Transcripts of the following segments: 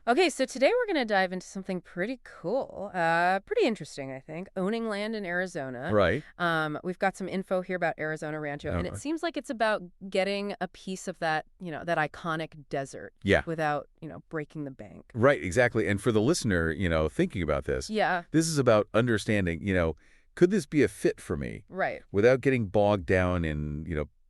Okay, so today we're going to dive into something pretty cool, pretty interesting, I think. Owning land in Arizona. Right. We've got some info here about Arizona Rancho, and it Uh, seems like it's about getting a piece of that, that iconic desert yeah. without, breaking the bank. Right, exactly. And for the listener, thinking about Yeah, this is about understanding, could this be a fit for me right. without getting bogged down in,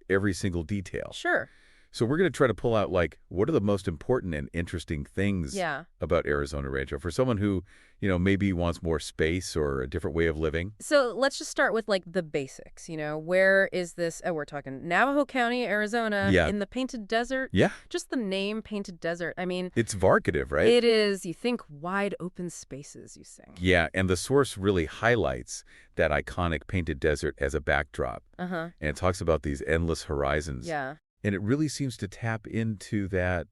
every single detail? Sure. So we're going to try to pull out, like, what are the most important and interesting things Yeah. about Arizona Rancho for someone who, maybe wants more space or a different way of living? So let's just start with like the basics. Where is this? Oh, we're talking Navajo County, Arizona, Yeah. in the Painted Desert. Yeah. Just the name Painted Desert. I mean, It's evocative, right? it is, you think wide open spaces, you sing. Yeah, and the source really highlights that iconic painted desert as a backdrop. Uh-huh. And it talks about these endless horizons. Yeah. And it really seems to tap into that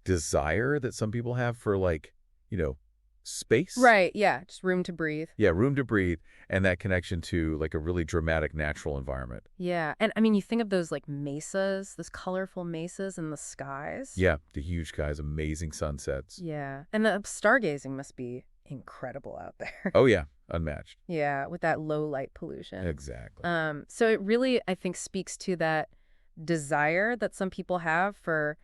desire that some people have for, like, space. Right, yeah, just room to breathe. Yeah, room to breathe, and that connection to, like, a really dramatic natural environment. Yeah, and I mean, you think of those like mesas, those colorful mesas in the skies. Yeah, the huge skies, amazing sunsets. Yeah, and the stargazing must be incredible out there. Oh, yeah, unmatched. Yeah, with that low light pollution. Exactly. So it really, I think, speaks to that desire that some people have for,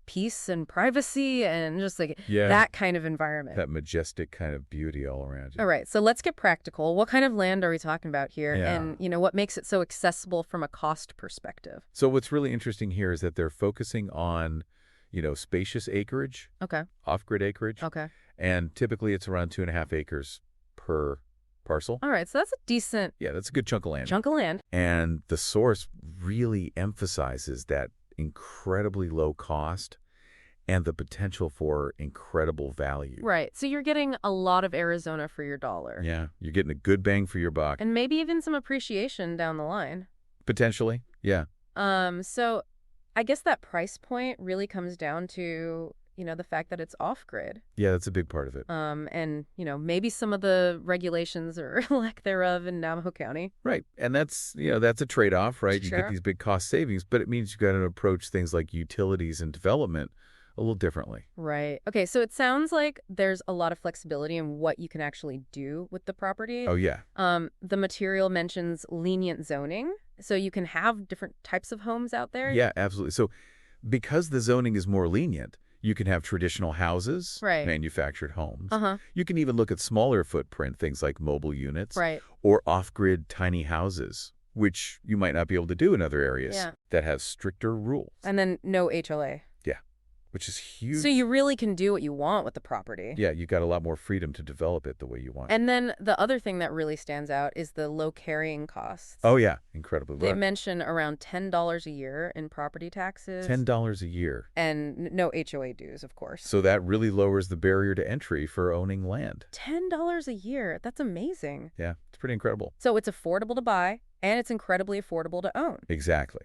peace and privacy and just like Yeah, that kind of environment. that majestic kind of beauty all around you. All right, so let's get practical. What kind of land are we talking about here? Yeah. And, what makes it so accessible from a cost perspective? So what's really interesting here is that they're focusing on, spacious acreage, Okay, off-grid acreage, okay. and typically it's around 2.5 acres per parcel. All right, so that's a decent Yeah, that's a good chunk of land. chunk of land. And the source really emphasizes that incredibly low cost and the potential for incredible value. Right, so you're getting a lot of Arizona for your dollar. Yeah, you're getting a good bang for your buck. And maybe even some appreciation down the line. Potentially, yeah. So I guess that price point really comes down to, the fact that it's off-grid. Yeah, that's a big part of it. And, maybe some of the regulations or lack thereof in Navajo County. Right. And that's a trade-off, right? You Sure. get these big cost savings, but it means you got to approach things like utilities and development a little differently. Right. Okay, so it sounds like there's a lot of flexibility in what you can actually do with the property. Oh, yeah. The material mentions lenient zoning, so you can have different types of homes out there. Yeah, absolutely. So because the zoning is more lenient, you can have traditional houses, Right. manufactured homes. Uh-huh. You can even look at smaller footprint, things like mobile units Right. or off-grid tiny houses, which you might not be able to do in other areas Yeah. that have stricter rules. And then no HOA. Yeah, which is huge. So you really can do what you want with the property. Yeah, you got a lot more freedom to develop it the way you want. And then the other thing that really stands out is the low carrying costs. Oh, yeah, incredibly They low. mention around $10 a year in property taxes. $10 a year. And no HOA dues, of course. So that really lowers the barrier to entry for owning land. $10 a year. That's amazing. Yeah, it's pretty incredible. So it's affordable to buy, and it's incredibly affordable to own. Exactly.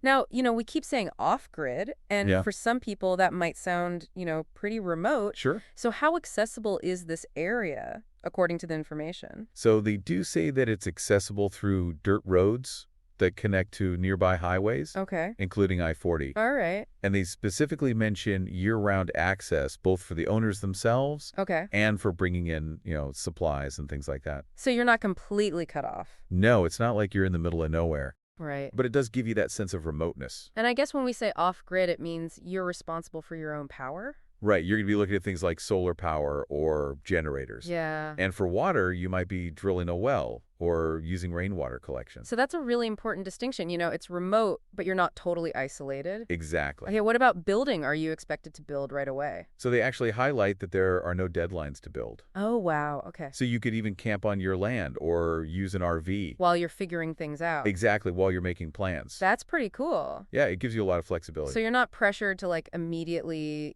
Now, we keep saying off-grid, and Yeah. for some people that might sound, pretty remote. Sure. So how accessible is this area, according to the information? So they do say that it's accessible through dirt roads that connect to nearby highways, Okay. including I-40. All right. And they specifically mention year-round access, both for the owners themselves Okay. and for bringing in, supplies and things like that. So you're not completely cut off. No, it's not like you're in the middle of nowhere, Right. but it does give you that sense of remoteness. And I guess when we say off-grid, it means you're responsible for your own power? Right, you're going to be looking at things like solar power or generators. Yeah. And for water, you might be drilling a well or using rainwater collection. So that's a really important distinction. It's remote, but you're not totally isolated. Exactly. Okay, what about building? Are you expected to build right away? So they actually highlight that there are no deadlines to build. Oh, wow. Okay. So you could even camp on your land or use an RV. While you're figuring things out. Exactly, while you're making plans. That's pretty cool. Yeah, it gives you a lot of flexibility. So you're not pressured to like immediately,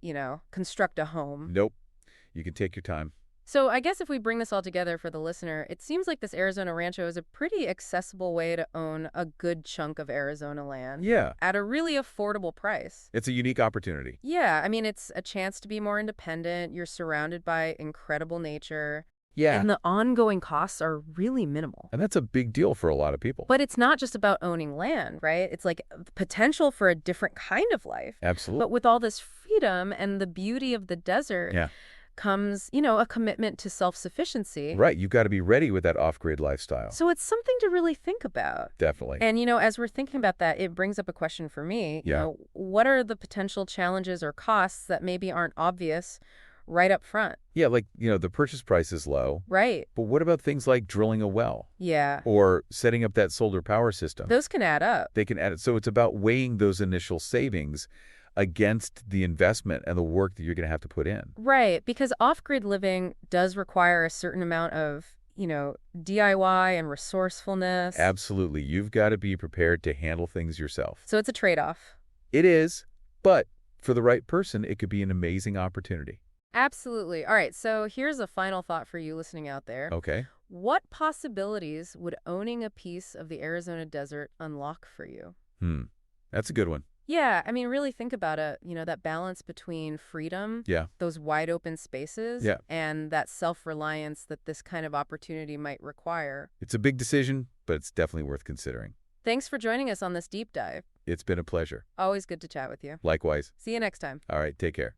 construct a home. Nope. You can take your time. So I guess if we bring this all together for the listener, it seems like this Arizona Rancho is a pretty accessible way to own a good chunk of Arizona land. Yeah. At a really affordable price. It's a unique opportunity. Yeah, I mean, it's a chance to be more independent. You're surrounded by incredible nature. Yeah. And the ongoing costs are really minimal. And that's a big deal for a lot of people. But it's not just about owning land, right? It's like potential for a different kind of life. Absolutely. But with all this freedom and the beauty of the desert Yeah. comes, a commitment to self-sufficiency. Right. You've got to be ready with that off-grid lifestyle. So it's something to really think about. Definitely. And, as we're thinking about that, it brings up a question for me. Yeah. What are the potential challenges or costs that maybe aren't obvious right up front? Yeah, like, the purchase price is low. Right. But what about things like drilling a well? Yeah. Or setting up that solar power system? Those can add up. They can add it. So it's about weighing those initial savings against the investment and the work that you're going to have to put in. Right, because off-grid living does require a certain amount of, DIY and resourcefulness. Absolutely. You've got to be prepared to handle things yourself. So it's a trade-off. It is, but for the right person, it could be an amazing opportunity. Absolutely. All right, so here's a final thought for you listening out there. Okay. What possibilities would owning a piece of the Arizona desert unlock for you? That's a good one. Yeah, I mean, really think about it, that balance between freedom, Yeah. those wide open spaces, Yeah. and that self-reliance that this kind of opportunity might require. It's a big decision, but it's definitely worth considering. Thanks for joining us on this deep dive. It's been a pleasure. Always good to chat with you. Likewise. See you next time. All right, take care.